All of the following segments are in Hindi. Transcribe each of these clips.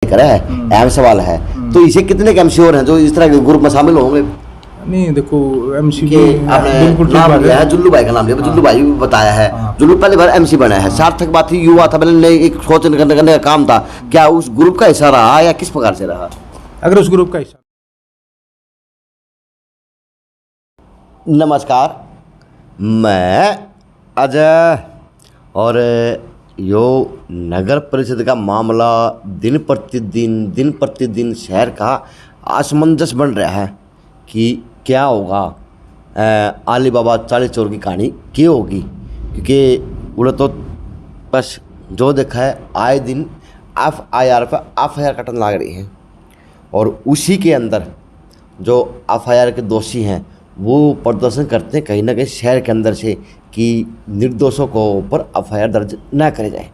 करा है, अहम सवाल है। तो इसे कितने के एमसी और हैं जो इस तरह के ग्रुप में शामिल होंगे? नहीं देखो एमसी आपने नाम लिया है, जुल्लू भाई का नाम लिया, जुल्लू भाई भी बताया है। जुल्लू पहली बार एमसी बना है, सार्थक बात ही युवा था, पहले एक सोच करने का काम था। क्या उस ग्रुप का हिस्सा रहा या किस प्रकार से रहा? अगर उस ग्रुप का हिस्सा। नमस्कार, मैं अजय, और यो नगर परिषद का मामला दिन प्रतिदिन शहर का असमंजस बन रहा है कि क्या होगा। अली बाबा 40 चोर की कहानी क्या होगी, क्योंकि उड़े तो बस जो देखा है आए दिन FIR पर FIR कटन लाग रही है, और उसी के अंदर जो FIR के दोषी हैं वो प्रदर्शन करते हैं कहीं ना कहीं शहर के अंदर से कि निर्दोषों को ऊपर FIR दर्ज ना करे जाए।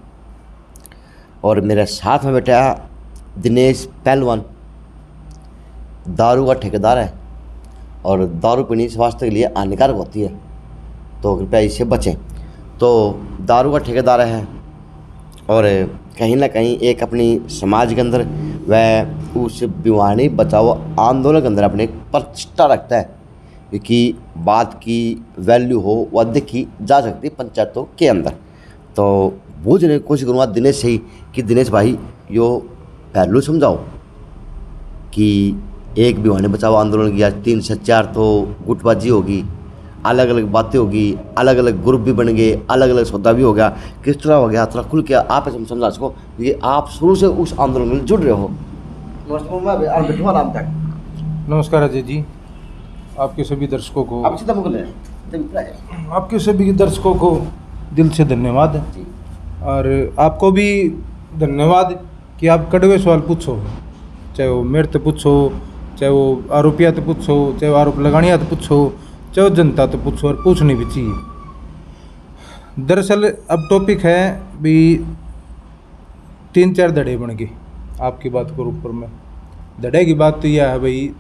और मेरे साथ में बैठा दिनेश पहलवान, दारू का ठेकेदार है, और दारू पीनी स्वास्थ्य के लिए हानिकारक होती है, तो कृपया इससे बचें। तो दारू का ठेकेदार है, और कहीं ना कहीं एक अपनी समाज के अंदर वह उस भिवानी बचाओ आंदोलन के अंदर अपने प्रतिष्ठा रखता है, क्योंकि बात की वैल्यू हो वह देखी जा सकती है पंचायतों के अंदर। तो बूझने की कोशिश करूँगा दिनेश से ही कि दिनेश भाई यो पहलू समझाओ कि एक भिवानी बचाओ आंदोलन किया, 3 से 4 तो गुटबाजी होगी, अलग अलग बातें होगी, अलग अलग ग्रुप भी बन गए, अलग अलग सौदा भी हो गया, किस तरह हो गया, थोड़ा खुल के आप ऐसे समझा सको, क्योंकि आप शुरू से उस आंदोलन में जुड़ रहे हो। नमस्कार अजय जी, आपके सभी दर्शकों को दिल से धन्यवाद, और आपको भी धन्यवाद कि आप कड़वे सवाल पूछो, चाहे वो मेरे से पूछो, चाहे वो आरोपिया तो पूछो, चाहे वो आरोप लगानिया तो पूछो, चाहे वो जनता तो पूछो, और पूछनी भी चाहिए। दरअसल अब टॉपिक है भी 3-4 धड़े बन गए। आपकी बात करूँ ऊपर में धड़े की बात तो यह है भाई,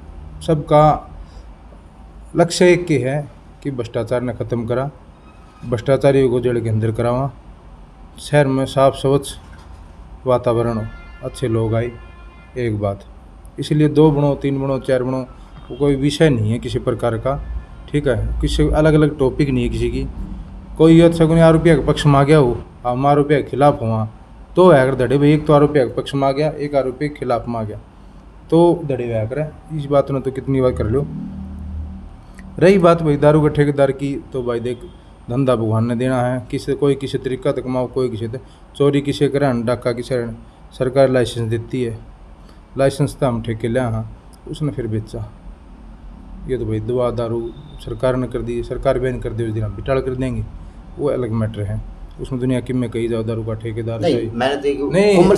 सबका लक्ष्य एक ही है कि भ्रष्टाचार ने ख़त्म करा, भ्रष्टाचारियों को जेल के अंदर करावा, शहर में साफ स्वच्छ वातावरण हो, अच्छे लोग आए, एक बात। इसलिए 2 बनो, 3 बनो, 4 बनो, वो कोई विषय नहीं है किसी प्रकार का, ठीक है। किसी अलग अलग टॉपिक नहीं है किसी की। कोई अच्छा कोई आरोपिया के पक्ष में आ गया हो, हम आरोपिया के खिलाफ हुआ तो है अगर धड़े भाई, एक तो आरोपिया के पक्ष में आ गया, एक आरोपी के खिलाफ में आ गया तो धड़े वह करे। इस बात ने तो कितनी बार कर लो। रही बात भाई दारू के ठेकेदार की, तो भाई देख धंधा भगवान ने देना है, कोई किसी तरीका तक कमाओ, कोई किसी चोरी किसी करें, डाका किसी, सरकार लाइसेंस देती है, लाइसेंस तो हम ठेके लिया, हाँ उसने फिर बेचा। ये तो भाई दवा दारू सरकार ने कर दी, सरकार बैन कर दी, उस दिन हम बिटाड़ कर देंगे, वो अलग मैटर है। उसमें दुनिया की में कही जाओ दारू का ठेकेदार नहीं,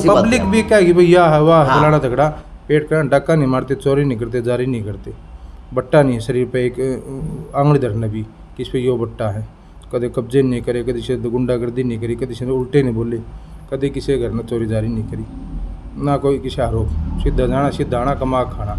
पब्लिक भी क्या कि भैया हवा फलाना तगड़ा पेट का डाका नहीं मारते, चोरी नहीं करते, जारी नहीं करते, बट्टा नहीं है शरीर पे एक आंगड़ी धरने भी कि इस पे यो बट्टा है, कदे कब्जे नहीं करे, कभी से गुंडागर्दी नहीं करी, कभी से उल्टे नहीं बोले, कभी किसी घर में चोरी जारी नहीं करी, ना कोई किसी आरोप, सीधा आना कमा खाना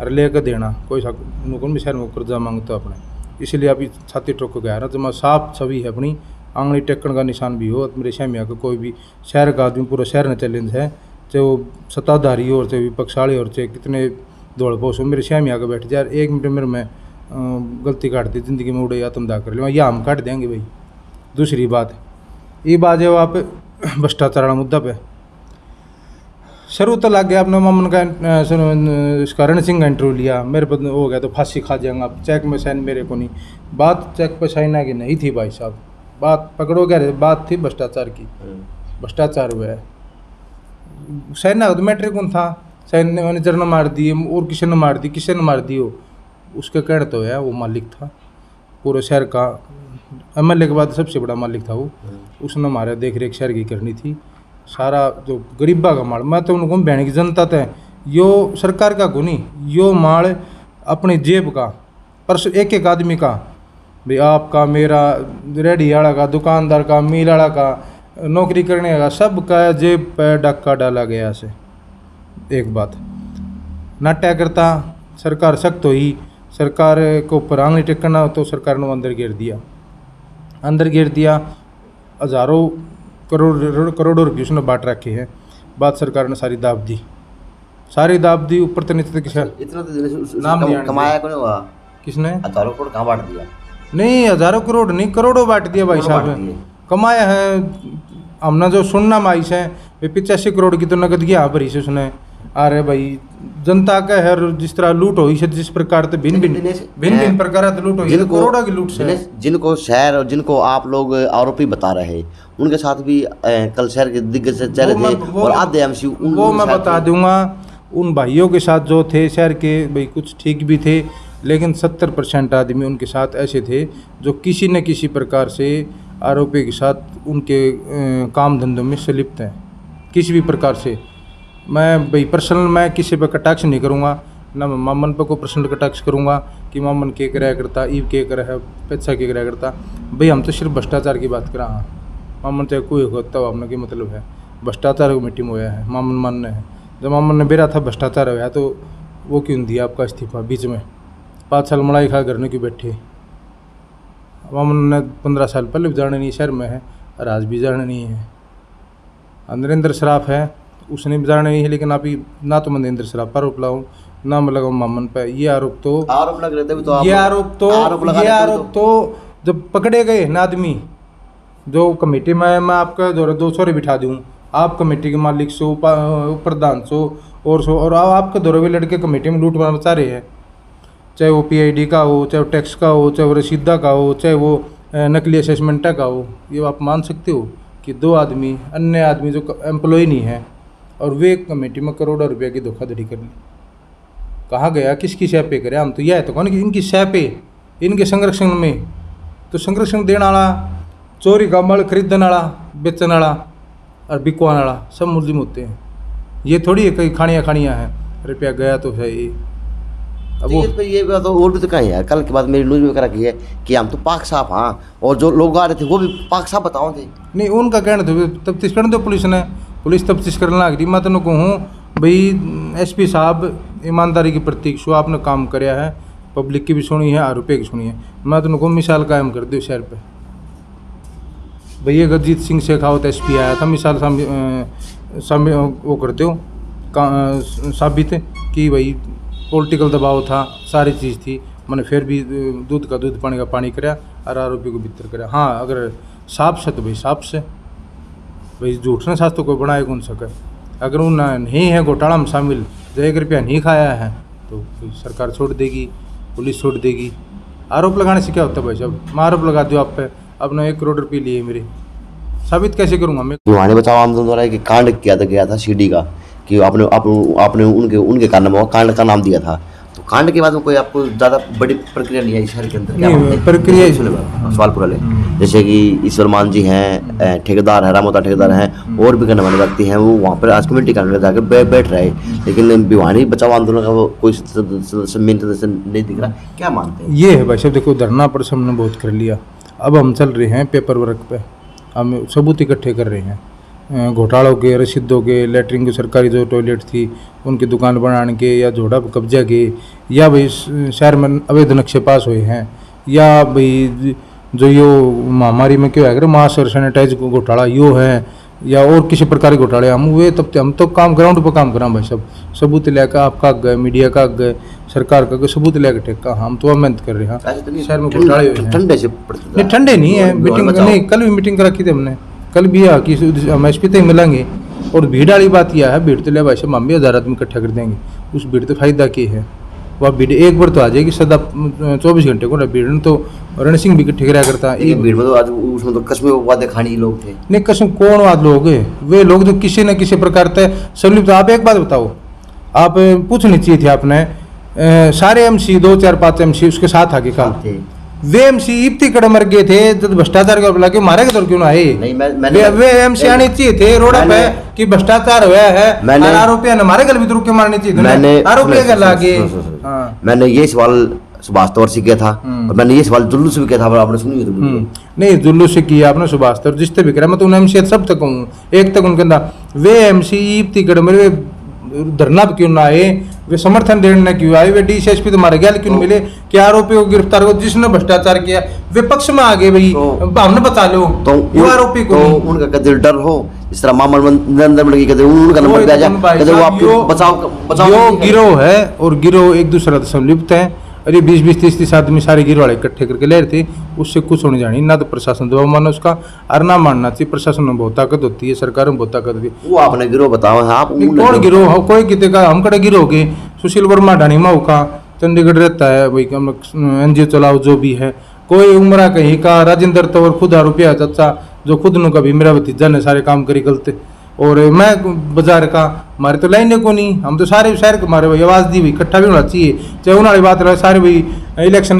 और लेकर देना, कोई भी शहर में कर्जा मांगता अपने। इसलिए अभी छाती ठोक गया ना, जमा साफ छवि है अपनी, आंगली टेकन का निशान भी हो। मेरे शहर में आकर कोई भी शहर का आदमी, पूरा शहर में चैलेंज है, चाहे वो सत्ताधारी हो, चाहे विपक्षाली हो, चाहे कितने दौड़ पोस हो, मेरे शहर में आकर बैठ जाए, 1 मिनट मेरे में गलती काट दी, ज़िंदगी में उड़े आत्मदाह कर लिया, या हम काट देंगे भाई। दूसरी बात ये बात है आप भ्रष्टाचार मुद्दा पे शुरू तो लग गया, अपने मामन का करण सिंह का इंटरव्यू लिया, मेरे पर हो गया तो फांसी खा जाएंगे आप, चेक में साइन मेरे को नहीं, बात चेक पे साइन की नहीं थी भाई साहब, बात पकड़ो क्या, बात थी भ्रष्टाचार की, भ्रष्टाचार हुआ है। साइन तो मैट्रिक कौन था, साइन मैनेजर ने मार दी और किसी ने मार दी, किसी ने मार दी हो, उसके कहने तो है वो मालिक था पूरे शहर का, MLA के बाद सबसे बड़ा मालिक था वो, उसने हमारे देख रेख शहर की करनी थी, सारा जो गरीबा का माल, मैं तो उनको बहन की जनता थे, यो सरकार का को नहीं, यो माल अपनी जेब का, पर एक एक आदमी का भाई, आपका, मेरा, रेडी वाला का, दुकानदार का, मिल वाला का, नौकरी करने का, सब का जेब पे डाका डाला गया से। एक बात नाट्य करता सरकार सख्त हुई, सरकार को ऊपर आंगली टेकना तो सरकार ने अंदर घेर दिया, हज़ारों करोड़ों रुपये उसने बांट रखे हैं, बात सरकार ने सारी दाब दी। सारी दाब दी ऊपर तो नीचे तक किसी इतना तो नाम नहीं आने कमाया कौन हुआ? किसने? हजारों करोड़ कहाँ बांट दिया? नहीं, हजारों करोड़ नहीं, करोड़ों बांट दिया भाई करोड़ों बांट साहब। दिए। कमाया है हमने जो सुनना माइस है, 85 करोड़ की तो नकद की भरी से उसने। अरे भाई जनता का है, जिस तरह लूट हुई है, जिस प्रकार से भिन्न भिन्न प्रकार से लूट हुई है, करोड़ों की लूट से। जिनको शहर और जिनको आप लोग आरोपी बता रहे हैं, उनके साथ भी कल शहर के दिग्गज चेहरे थे और आधे एमसी वो मैं बता दूंगा। उन भाइयों के साथ जो थे शहर के भाई, कुछ ठीक भी थे, लेकिन 70% आदमी उनके साथ ऐसे थे जो किसी न किसी प्रकार से आरोपी के साथ उनके काम धंधों में संलिप्त हैं, किसी भी प्रकार से। मैं भाई पर्सनल मैं किसी पर कटाक्ष नहीं करूँगा, ना मैं मामन पर को पर्सनल कटाक्ष करूँगा कि मामन के कराया करता, ईव के कराया, पैसा के कराया करता। भाई हम तो सिर्फ भ्रष्टाचार की बात कर रहा हूँ। मामन चाहे कोई होता हो, आपने क्या मतलब है? भ्रष्टाचार को मिट्टी में होया है, मामन मानने हैं। जब मामन ने बेरा था भ्रष्टाचार होया तो वो क्यों दिया आपका इस्तीफा बीच में? 5 साल मलाई खा घर में क्यों बैठे? मामन ने 15 साल पहले भी जाने नहीं शहर में है और आज भी जाने नहीं है। नरेंद्र सराफ है, उसने भी जाने नहीं है, लेकिन आप ना तो मैं नरेंद्र सराफ पर आरोप लाऊं, ना मैं लगाऊं मामन पर। ये आरोप तो लग रहे थे तो ये आरोप तो जब पकड़े गए ना आदमी, जो कमेटी में मैं आपका 200 बिठा दूँ, आप कमेटी के मालिक सो, प्रधान सो और आपके दौरे हुए लड़के कमेटी में लूट मचा रहे हैं, चाहे वो पीआईडी का हो, चाहे वो टैक्स का हो, चाहे वो रसीदा का हो, चाहे वो नकली असेसमेंट का हो। ये आप मान सकते हो कि 2 आदमी अन्य आदमी जो एम्प्लॉय नहीं है और वे कमेटी में करोड़ों रुपये की धोखाधड़ी कर ली? कहाँ गया, किसकी शय पे करे? हम तो यह है तो कौन कि इनकी शय पे, इनके संरक्षण में तो संरक्षण देने वाला, चोरी का माल खरीदने वाला, बेचने वाला और बिकवाने वाला सब मुलजिम होते हैं। ये थोड़ी है कई खानियाँ हैं, रुपया गया तो है ये। अब वो ये बात और भी तो कहीं है। कल के बाद मेरी न्यूज़ में करा की है कि हम तो पाक साफ, हाँ, और जो लोग आ रहे थे वो भी पाक साफ बताओ थे। नहीं, उनका कहना था तफ्तीश करने दो, पुलिस तफ्तीश करने लग रही। मैं तो कहूँ भाई एसपी साहब ईमानदारी की प्रतीक सो, आपने काम कराया है, पब्लिक की भी सुनी है और रुपये की सुनी है। मैं तो कहूँ मिसाल कायम कर दो शहर पे। भैया गरजीत सिंह शेखावत एसपी आया था, मिसाल वो करते हो साबित कि भाई पॉलिटिकल दबाव था, सारी चीज़ थी, मैंने फिर भी दूध का दूध पानी का पानी कराया और आरोपी को भीतर कराया। हाँ, अगर साफ से तो भाई साफ से, भाई झूठ ने साथ तो कोई बनाए कौन सके। अगर वो नहीं है घोटाला में शामिल, जो 1 रुपया नहीं खाया है तो सरकार छोड़ देगी, पुलिस छोड़ देगी। आरोप लगाने से क्या होता है भाई साहब? मैं आरोप लगा दूँ आप पे, आपने 1 करोड़ रुपये लिए मेरे, साबित कैसे करूँगा मैं? भिवानी बचाओ आंदोलन द्वारा एक कांड किया गया था सीडी का, कि आपने उनके कारण कांड का नाम दिया था। तो कांड के बाद में कोई आपको ज़्यादा बड़ी प्रक्रिया नहीं आई शहर के अंदर? नहीं, प्रक्रिया सवाल पूरा ले, जैसे कि ईश्वरमान जी हैं, ठेकेदार है, रामोता ठेकेदार हैं, और भी गणमान्य व्यक्ति हैं, वो वहाँ पर आज कमेटी कांड जाकर बैठ रहे, लेकिन भिवानी बचाओ आंदोलन का वो कोई मेन सदस्य नहीं दिख रहा। क्या मानते हैं? ये है भाई साहब, देखो धरना पर हमने बहुत कर लिया, अब हम चल रहे हैं पेपर वर्क पे, हम सबूत इकट्ठे कर रहे हैं घोटालों के, रसीदों के, लेटरिन की सरकारी जो टॉयलेट थी उनकी दुकान बनाने के, या झोड़ा कब्जा के, या भाई शहर में अवैध नक्शे पास हुए हैं, या भाई जो यो महामारी में क्यों है अगर मास्क और सैनिटाइज घोटाला यो है, या और किसी प्रकार के घोटाले हम तो काम ग्राउंड पर काम करा भाई सब, सबूत लेकर आपका गए, मीडिया का गए, सरकार का सबूत लेकर ठेका, हम तो मेहनत कर रहे हैं। शहर में घोटाले हुए हैं, ठंडे से नहीं ठंडे नहीं है, मीटिंग नहीं, कल भी मीटिंग रखी थी हमने, कल भी है कि हम एसपी तक मिलेंगे। और भीड़ वाली बात यह है, भीड़ तो ले भाई साहब हम भी 1000 आदमी इकट्ठा कर देंगे, उस भीड़ तो फायदा क्या है? वह भीड़ एक बार तो आ जाएगी, सदा 24 घंटे को भीड़ ने तो रण सिंह भी इकट्ठे कराया करता है। भीड़ में तो आज उसमें तो कसमें वादे खानी लोग थे। नहीं, कसम कौन वाद लोग है? वे लोग जो किसी न किसी प्रकार से संलिप्त। आप एक बात बताओ, आप पूछनी चाहिए थी आपने, सारे एमसी 2 4 5 एमसी उसके साथ आगे का वे एमसी इतनी कड़ मर गए थे जब भ्रष्टाचार का बुला के मारे के क्यों ना आए? वे एमसी आने चाहिए थे रोड पे कि भ्रष्टाचार हुआ है, आरोपियों ने मारे गल भी रुक के मारने चाहिए, आरोपी गल आगे। मैंने ये सवाल सुभाष तौर से किया था, और मैंने ये सवाल जुल्लू से भी किया था, आपने सुनी? नहीं, जुल्लू से किया आपने, सुभाष तौर जिससे भी करा, मैं तो उन एमसी सब तक कहूँ, एक तक उनके अंदर वे एमसी इतनी कड़ मरे धरना क्यों ना आए, वे समर्थन देने क्यों आए? वे डीसीएसपी तो मारे गया लेकिन मिले कि आरोपी को गिरफ्तार हो जिसने भ्रष्टाचार किया, विपक्ष में आगे भाई हमने बचा लो तो आरोपी को तो उनका कदर डर हो, इस तरह मामला नरेंद्र मोदी कदर उनका नंबर दिया जाए, कदर वो आपको बचाओ गिरोह है और गिरोह एक दूसरे से संलिप्त है। अरे 20-20, 30-30 आदमी सारे गिरोह वाले इकट्ठे करके ले रहे थे, उससे कुछ होने जानी ना। तो प्रशासन दबाव मानो उसका और ना मानना चाहिए। प्रशासन में बहुत ताकत होती है, सरकार में बहुत ताकत होती है। वो आपने गिरोह बताओ, आप कौन गिरोह हो? कोई कितने का हम कड़े गिरोह के सुशील वर्मा ढानी माऊ का चंडीगढ़ रहता है भाई, एनजीओ चलाओ जो भी है, कोई उमरा कहीं का राजेंद्र तंवर खुद आरोपी है चाचा, जो खुद नु कभी मेरा भतीजा ने सारे काम करी गलते, और मैं बाजार का हमारे तो लाइन को नहीं, हम तो सारे शहर के हमारे भाई आवाज़ दी भाई इकट्ठा भी होना चाहिए। चाहे उन्होंने बात रहा सारे भाई इलेक्शन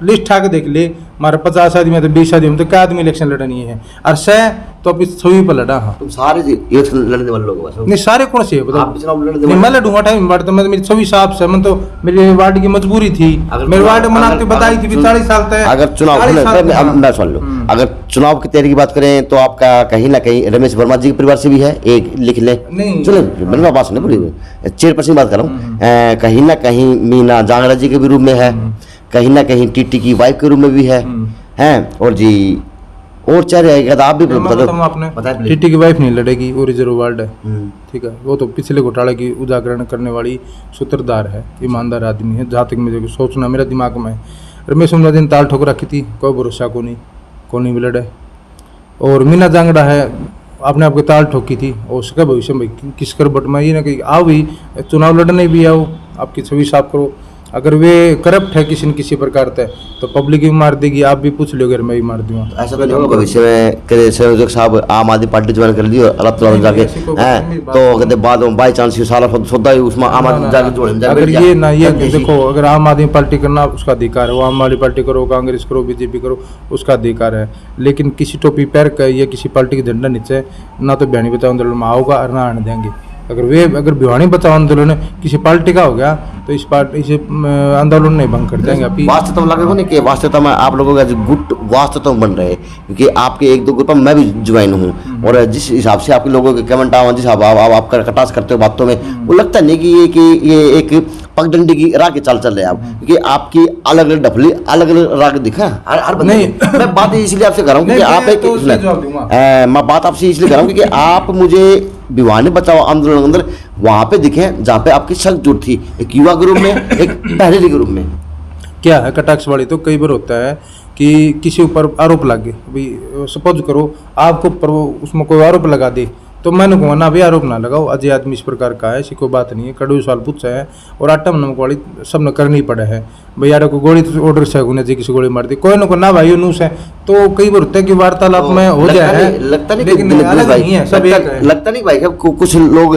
लिस्ट ठा के देख ले, हमारे 50 आदमी है तो 20 आदमी तो क्या आदमी इलेक्शन लड़नी है, और सह तो अब इस छवि पर लड़ा। हाँ तुम सारे इलेक्शन लड़ने वाले लोग नहीं, सारे कौन से बताओ? मैं लड़ूंगा टाइम बार, तो मैं मेरी छवि साहब से मैं तो मेरी वार्ड की मजबूरी थी, मेरे वार्ड मनाते बताई थी 40 साल तक। अगर चुनाव मैं सुन लो, अगर चुनाव की तैयारी की बात करें तो आपका कहीं ना कहीं रमेश वर्मा जी के परिवार से भी है, एक लिख ले। चलो मैंने बात सुने पूरी, चेयरपर्सन की बात कर रहा हूँ, कहीं ना कहीं मीना जांगड़ा जी के भी रूप में है, कहीं ना कहीं टीटी की वाइफ के रूप में भी है, हैं और जी और चेहरे आएगा आप भी बता। टीटी की वाइफ नहीं लड़ेगी, वो रिजर्व वार्ड है, ठीक है, वो तो पिछले घोटाले की उजागरण करने वाली सूत्रधार है, ईमानदार आदमी है, जहाँ तक मुझे सोचना मेरा दिमाग में। रमेश वर्मा जी ने ताल ठोक रखी थी, कोई भरोसा को नहीं भी लड़े। और मीना जांगड़ा है, आपने आपके ताल ठोकी थी, और उसका भविष्य में किस कर बट में ये ना कि आओ भी चुनाव लड़ने भी आओ, आपकी छवि साफ करो। अगर वे करप्ट है किसी न किसी प्रकार से तो पब्लिक भी मार देगी, आप भी पूछ लोगे, मैं भी मार दूंगा। ऐसा तो नहीं होगा भविष्य में संयोजक साहब आम आदमी पार्टी ज्वाइन कर ली और अलग तरह जाके हैं तो कहते बाद में बाई चांस सारा सौदा ही उसमें आम आदमी जाके जोड़े। अगर ये ना ये देखो, अगर आम आदमी पार्टी करना उसका अधिकार है, वो आम आदमी पार्टी करो, कांग्रेस करो, बीजेपी करो, उसका अधिकार है, लेकिन किसी टोपी पैर का या किसी पार्टी के झंडा नीचे ना तो बयानी बचाओ आंदोलन में आओगा और ना आने देंगे। अगर भिवानी बचाओ आंदोलन किसी पार्टी का हो गया तो इस आंदोलन नहीं भंग कर देंगे। अभी वास्तव लगेगा नहीं कि वास्तव में आप लोगों का गुट वास्तव बन रहे हैं, क्योंकि आपके एक दो ग्रुप में मैं भी ज्वाइन हूँ, और जिस हिसाब से आपके लोगों के कमेंट आवा, जिस आप कटास करते हो बातों में, वो लगता नहीं कि ये एक पगडंडी की राह के चाल चल रहे हैं आप, क्योंकि आपकी अलग अलग डफली अलग अलग राग दिखा हर नहीं। मैं बात इसलिए आपसे कर रहा हूँ क्योंकि आप एक मैं बात आपसे इसलिए कर रहा हूँ क्योंकि आप मुझे भिवानी बचाओ आंदोलन अंदर वहां पे दिखे जहाँ पे आपकी शक जुट थी, एक युवा ग्रुप में, एक पहले ग्रुप में। क्या है कटाक्ष वाली तो कई बार होता है कि किसी ऊपर आरोप लगे, भाई सपोज करो आपको ऊपर उसमें कोई आरोप लगा दे, तो मैंने कहूँगा ना भी आरोप ना लगाओ, अजय आदमी इस प्रकार का है, ऐसी कोई बात नहीं है, कड़ू सवाल पूछा है और आटा नमक वाली सब ने करनी पड़े है, भाई यार को गोली ऑर्डर से होने चाहिए, किसी गोली मार दी कोई ना भाई नूस है, तो कई बार होता है कि वार्तालाप में हो जाए, लगता नहीं लेकिन अलग नहीं है, सब एक है। लगता नहीं भाई कुछ लोग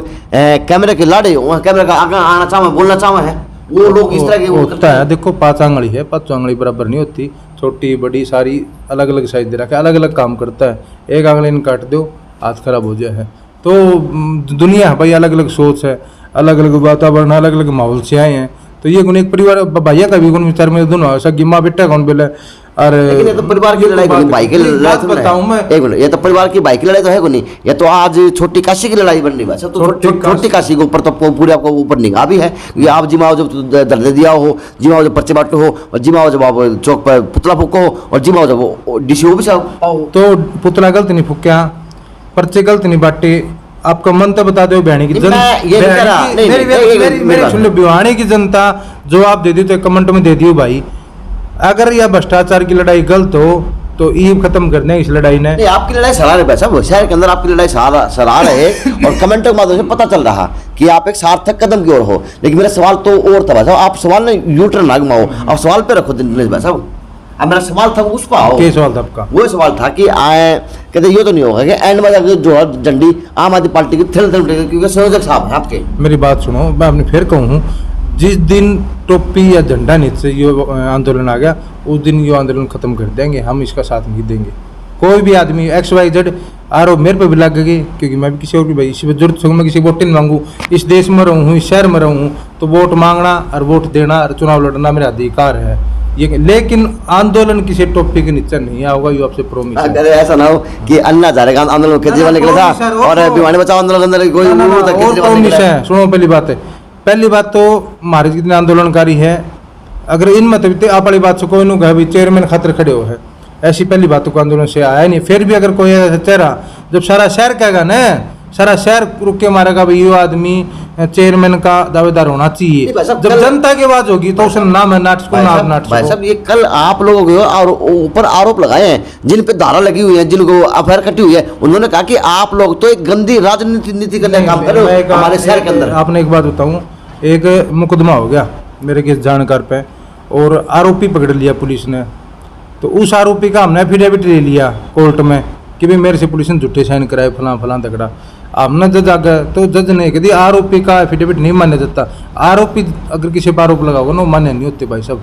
कैमरे के लाड़े कैमरे का आगे आना चाहे बोलना चाहे है, वो लोग इस तरह के होता है। देखो 5 आंगली है, 5 आंगली बराबर नहीं होती, छोटी बड़ी सारी अलग अलग साइज दे रखा है, अलग अलग काम करता है, एक आंगली ने काट दो हाथ खराब हो जाए है। तो दुनिया है भाई, अलग अलग सोच है, अलग अलग वातावरण, अलग अलग माहौल से आए हैं, तो ये गुण एक परिवार भैया का भी गुण विचार में दोनों ऐसा गिम्मा बेटा कौन बोले। और ये तो परिवार की लड़ाई भाई की लड़ाई तो बताऊं मैं एक मिनट, ये तो परिवार की भाई की लड़ाई तो है को नहीं, ये तो आज छोटी काशी की लड़ाई बन रही है। तो छोटी काशी के ऊपर तो पूरे आपको ऊपर निगाह भी है, क्योंकि आप जिमाओ जब दर्द दिया हो, जिमाओ जब पर्चे बांटो हो, और जिमाओ जब आप चौक पर पुतला फूको हो, और जिमाओ जब डीसीओ भी तो पुतला गलत नहीं फूक्या, पर्चे गलत नहीं बांटे, आपका मन तो बता दो बहनी की भिवानी की जनता जवाब दे दी तो कमेंट में दे दियो भाई, अगर यह भ्रष्टाचार की लड़ाई गलत हो तो ईब खत्म कर दें इस लड़ाई ने। आपकी लड़ाई सराह रहे पैसा शहर के अंदर आपकी लड़ाई सराह रहे और कमेंट के माध्यम से पता चल रहा कि आप एक सार्थक कदम की ओर हो, लेकिन मेरा सवाल तो और था भाई साहब, आप सवाल ने यूटर्न ना घुमाओ, आप सवाल पे रखो दिनेश भाई साहब। अब मेरा सवाल था उस पर आओ। क्या सवाल था आपका? वो सवाल था कि आए कहते ये तो नहीं होगा कि एंड में जो है झंडी आम आदमी पार्टी की थिल क्योंकि संयोजक साहब है आपके। मेरी बात सुनो, मैं अपने फिर कहूँ, जिस दिन टोपी या झंडा नीचे ये आंदोलन आ गया उस दिन ये आंदोलन खत्म कर देंगे, हम इसका साथ नहीं देंगे। कोई भी आदमी XYZ आरोप मेरे पे भी लग गए, क्योंकि मैं भी किसी और की भाई इसी पर जरूरत से मैं किसी वोट नहीं मांगू, इस देश में रहूँ, इस शहर में रहूँ, तो वोट मांगना और वोट देना और चुनाव लड़ना मेरा अधिकार है ये, लेकिन आंदोलन किसी टॉपिक के नीचे नहीं होगा, ये आपसे प्रॉमिस। अगर ऐसा ना हो कि अन्ना जाएगा आंदोलन केजरीवाल निकला था और भिवानी बचाओ आंदोलन अंदर कोई प्रॉमिस है। सुनो पहली बात है, पहली बात तो हमारे जितने आंदोलनकारी है, अगर इन मत आप वाली बात से कोई नु कहे भी चेयरमैन खातर खड़े हो है, ऐसी पहली बात को आंदोलन से आया नहीं। फिर भी अगर कोई ऐसा चेहरा, जब सारा शहर कहेगा ना, सारा शहर रुक के मारेगा भाई ये आदमी चेयरमैन का दावेदार होना चाहिए, जब जनता की आवाज होगी तो उसका नाम है नाटक भाई साहब। ये कल आप लोगों के और ऊपर आरोप लगाए हैं जिन पे धारा लगी हुई है, जिनको एफआईआर कटी हुई है, उन्होंने कहा कि आप लोग तो एक गंदी राजनीति करने का काम कर रहे हो हमारे शहर के अंदर। आपने एक बात बताऊं, एक मुकदमा हो गया मेरे किस जानकार पे और आरोपी पकड़ लिया पुलिस ने, तो उस आरोपी का हमने एफिडेविट ले लिया कोर्ट में कि भाई मेरे से पुलिस ने झूठे साइन कराए फलां फलां तगड़ा। हमने जज आ गया तो जज ने कह दिया आरोपी का एफिडेविट नहीं मान्य जाता। आरोपी अगर किसी पर आरोप लगाओगे ना मान्य नहीं होते भाई साहब,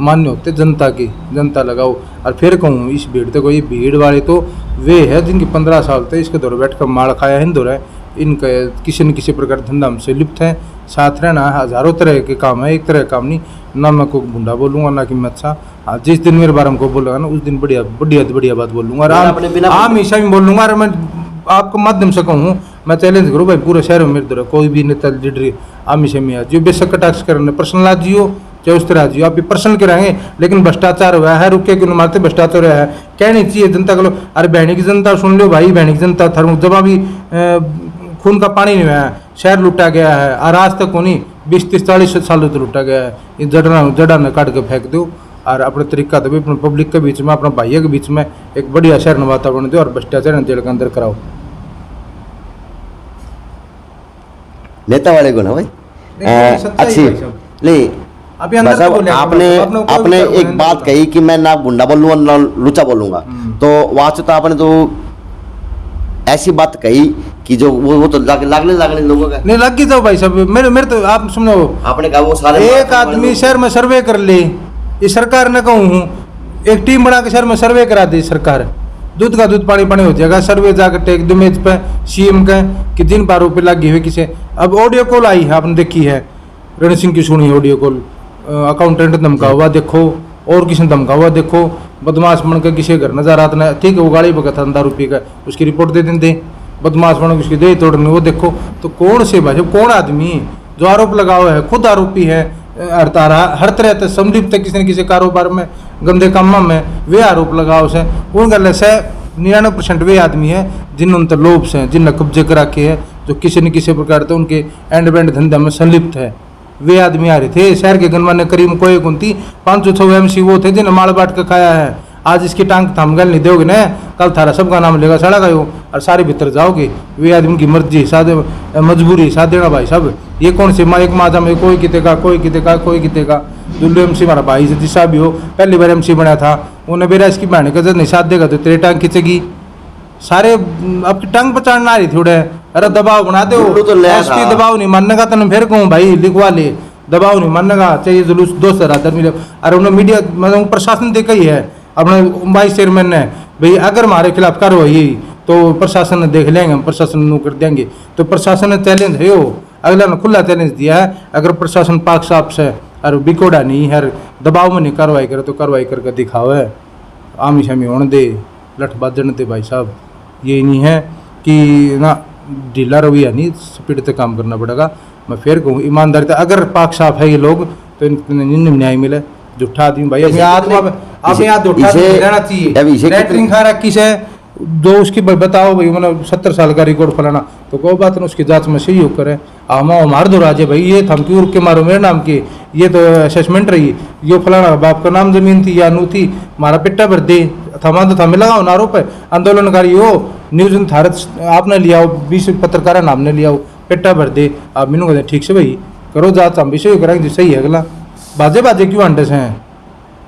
मान्य होते जनता की, जनता लगाओ। और फिर कहूँ इस भीड़ तो कोई भीड़ वाले तो वे है जिनकी 15 साल तक इसके दौर बैठ कर मार खाया हिंदू रहे, इनका किसी न किसी प्रकार धंधा हमसे लिप्त है, साथ रहना हज़ारों तरह के काम है, एक तरह का काम नहीं। ना मैं को गुंडा बोलूँगा ना कि मैं अच्छा, हाँ जिस दिन मेरे बारे में को बोलेगा ना उस दिन बढ़िया बढ़िया बढ़िया बात बोलूँगा और हमेशा भी बोलूँगा। और मैं आपको माध्यम से कहूँ, मैं चैलेंज करूँ भाई पूरे शहर में मेरे द्वारा कोई भी नेता लीडर हमेशा में जो बेशक टैक्स करने पर्सनल आज जियो चाहे उस तरह जियो, आप भी पर्सनल के रहेंगे, लेकिन भ्रष्टाचार हुआ है, रुके क्यों मारते भ्रष्टाचार हुआ है, कहनी चाहिए जनता को। अरे बहनी की जनता सुन लो भाई, बहनी की जनता थर्म जब भी खून का पानी नहीं हुआ है, शहर लूटा गया है और आज तक को नहीं 20-30-40 सालों तो लूटा गया है। ये जड़ा ने काट के फेंक दो और अपने तरीका तो भी अपने पब्लिक के बीच में, अपने भाइयों के बीच में एक बढ़िया शहर में वातावरण दो और भ्रष्टाचार जेल के अंदर कराओ। नेता वाले को ना भाई अच्छी नहीं। आपने एक बात कही कि मैं ना गुंडा बोलूंगा ना लुचा बोलूंगा, तो वास्तव तो आपने तो ऐसी बात कही कि जो वो तो लागने लोगों का नहीं लग जाओ भाई साहब। मेरे तो आप सुनो, आपने कहा वो सारे एक आदमी शहर में सर्वे कर ले, इस सरकार ने कहूँ एक टीम बना के शहर में सर्वे करा दी सरकार, दूध का दूध पानी पानी हो जाएगा। सर्वे जाकर टेक दो मेज पे सीएम का कि जिन पर आरोपी लगी हुई किसे। अब ऑडियो कॉल आई है आपने देखी है, रण सिंह की सुनी ऑडियो कॉल, अकाउंटेंट धमका हुआ देखो और किसी ने धमका हुआ देखो, बदमाश बन के किसी घर नजर आता ना, ठीक है वो गाड़ी भगा था 10 रुपये का, उसकी रिपोर्ट दे देते, बदमाश बन के उसकी दे तोड़ने वो देखो। तो कौन से भाई कौन आदमी जो आरोप लगा हुआ है खुद आरोपी है, हर तरह से संलिप्त है किसी न किसी कारोबार में गंदे कामों में, वे आरोप लगा उसे उन गल से 99% वे आदमी है जिन्होंने तो लोभ से जिनने कब्जे करा के है, जो किसी न किसी प्रकार से उनके एंड बैंड धंधे में संलिप्त है। वे आदमी आ रहे थे शहर के गनवाने करीब कोई गुनती 500 MC वो थे जिन्हें माल बाट के खाया है। आज इसकी टांग थाम गल नहीं दोगे ना, कल थारा सबका नाम लेगा सड़ा गयो और सारे भीतर जाओगे। वे आदमी की मर्जी सादे मजबूरी साथ देना भाई साहब। ये कौन से एक माजा में कोई कितेगा कोई कितेगा कोई कितेगा। दुल्लू MC हमारा भाई से जिसा भी हो पहली बार MC बना था, उन्हें बेरा इसकी बहन का जब नहीं साथ देगा तो तेरी टांग खींचेगी। सारे आपकी टांग पचाड़ना आ रही थोड़े, अरे दबाव बना दो उसकी दबाव नहीं मानने का तो फिर कहूँ भाई लिखवा ले, दबाव नहीं मानने का चाहिए जुलूस 2,000 मिले। अरे उन्हें मीडिया मतलब प्रशासन देखा ही है अपने वाइस चेयरमैन ने भाई अगर हमारे खिलाफ कार्रवाई तो प्रशासन ने देख लेंगे, हम प्रशासन नु कर देंगे। तो प्रशासन ने चैलेंज है वो अगला ने खुला चैलेंज दिया है, अगर प्रशासन पाक साफ से और बिकोड़ा नहीं है दबाव में नहीं कार्रवाई करे तो कार्रवाई करके दिखाओ है। आमी शामी होने दे लठ बाजन दे भाई साहब, ये नहीं है कि ना ढीला रवैया नहीं, स्पीड से काम करना पड़ेगा। मैं फिर कहूँ ईमानदारी अगर पाक साफ है ये लोग तो इन्हें न्याय मिले। झूठा आदमी भाई अपनी आत्मा अपने हाथ उठा रहना चाहिए। लेटरिंग खा रखी से जो उसकी बताओ भाई मतलब 70 साल का रिकॉर्ड फलाना तो कोई बात नहीं, उसकी जांच में सही होकर है हमार दो राजे भाई ये थमकी उड़ के मारो मेरे नाम की, ये तो असेसमेंट रही, ये फलाना बाप का नाम जमीन थी या नू थी, हमारा पिट्टा भर दे थमा तो थमे लगाओ ना आरोप है आंदोलनकारी हो न्यूज भारत आपने लिया हो 20 पत्रकार नाम ने लिया हो पिट्टा भर दे। आप मैनू कहते ठीक से भाई करो जांच हम भी सही करेंगे सही है। अगला बाजे बाजे क्यों अंडे से हैं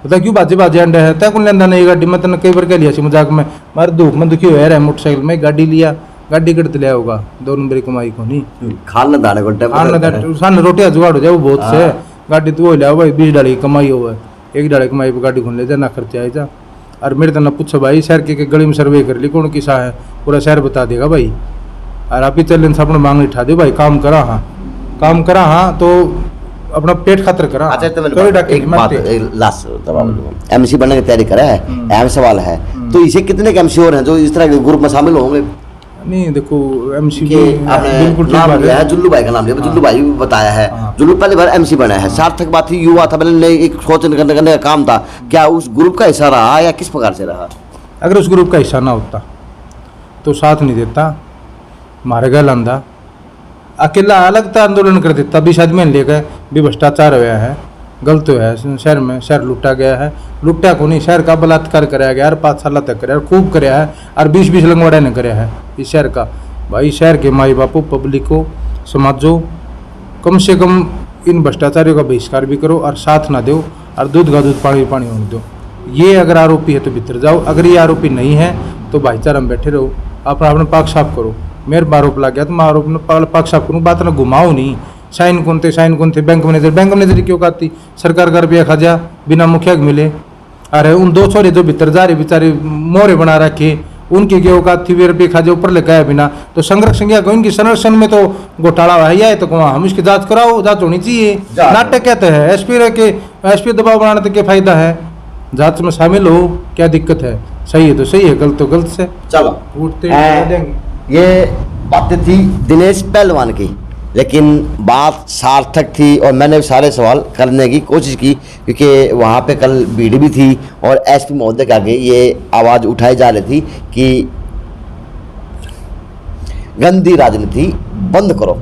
पता क्यों बाजे बाजे अंडे है तय कौन लेंदा नहीं गाड़ी में तेन कई बार कह लिया मजाक में मारे धूप में दुखी हुआ है मोटरसाइकिल में गाड़ी लिया गाड़ी कट लिया होगा 2 नंबर कमाई को नहीं खाना दाने को सान रोटियां जुगाड़ हो जाए वो बहुत से गाड़ी तो वो लिया भाई 20 डाली की कमाई हो एक डाली कमाई पर गाड़ी खोल ले जा ना खर्चा आए जा। और मेरे तो ना पूछो भाई शहर के गली में सर्वे कर ली कौन किसा है पूरा शहर बता देगा भाई। और आप ही चलें अपने मांग उठा दे भाई काम करा हाँ तो अपना पेट खातर करा। अच्छा तो एक बात लास्ट MC बनने की तैयारी करा है, अहम सवाल है तो इसे कितने के MC और हैं जो इस तरह के ग्रुप में शामिल होंगे? नहीं देखो एमसी कि आपने बिल्कुल ठीक नाम बात लिया है। है, जुल्लू भाई का नाम लिया, जुल्लू भाई भी बताया है। हाँ। जुल्लू पहली बार एमसी बना है, सार्थक बात थी, युवा था, पहले एक सोचने करने का काम था, क्या उस ग्रुप का हिस्सा रहा या किस प्रकार से रहा? अगर उस ग्रुप का हिस्सा ना होता तो साथ नहीं देता, मारे गए लांदा, अकेला अलग था आंदोलन कर देता। 20 आदमी ले गए, भी भ्रष्टाचार हुआ है, गलत हुआ है शहर में, शहर लूटा गया है, लूटा को नहीं, शहर का बलात्कार कराया गया, 5 साल तक कराया, खूब कराया है, और 20-20 लंगवाड़ा ने कराया है इस शहर का। भाई शहर के माई बापू, पब्लिको, समाजो, कम से कम इन भ्रष्टाचारियों का बहिष्कार भी करो और साथ ना दो, और दूध का दूध पानी पानी होने दो। ये अगर आरोपी है तो भीतर जाओ, अगर ये आरोपी नहीं है तो भाईचारा में बैठे रहो, अपना अपना पाक साफ करो। मेरे पर आरोप लग गया तो मैं आरोप ने पाक साफ करूँ, बात ना घुमाओ नहीं। साइन कौन थे बैंक मैनेजर क्यों खाती, सरकार का रुपया खा जा बिना मुखिया के मिले। अरे उन 2 छोरे जो भीतर जा रहे बेचारे मोहरे बना रखे, उनकी क्यों औकात थी, वे रुपये खा जाए ऊपर लेकर आया बिना, तो संरक्षण क्या इनकी संरक्षण में तो घोटाला है या है, तो कहाँ हम इसकी जांच कराओ, जांच होनी चाहिए। नाटक कहते हैं एसपी दबाव बनाने तक क्या फायदा है, जांच में शामिल हो, क्या दिक्कत है, सही है तो सही है, गलत तो गलत से चलो उठते देंगे। ये बातें थी दिनेश पहलवान की, लेकिन बात सार्थक थी और मैंने सारे सवाल करने की कोशिश की, क्योंकि वहाँ पे कल भीड़ भी थी और एसपी महोदय के आगे ये आवाज़ उठाई जा रही थी कि गंदी राजनीति बंद करो।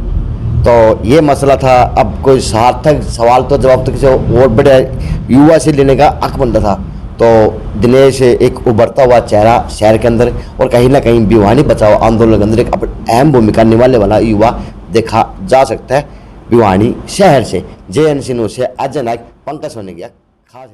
तो ये मसला था। अब कोई सार्थक सवाल तो जवाब तो किसी और बड़े युवा से लेने का हक बनता था। तो दिनेश एक उभरता हुआ चेहरा शहर के अंदर और कहीं ना कहीं भिवानी बचाओ आंदोलन के अंदर एक अहम भूमिका निभाने वाला युवा देखा जा सकता है भिवानी शहर से। JNC न्यूज़ से अजय नायक, पंकज सोनेगिया, खास।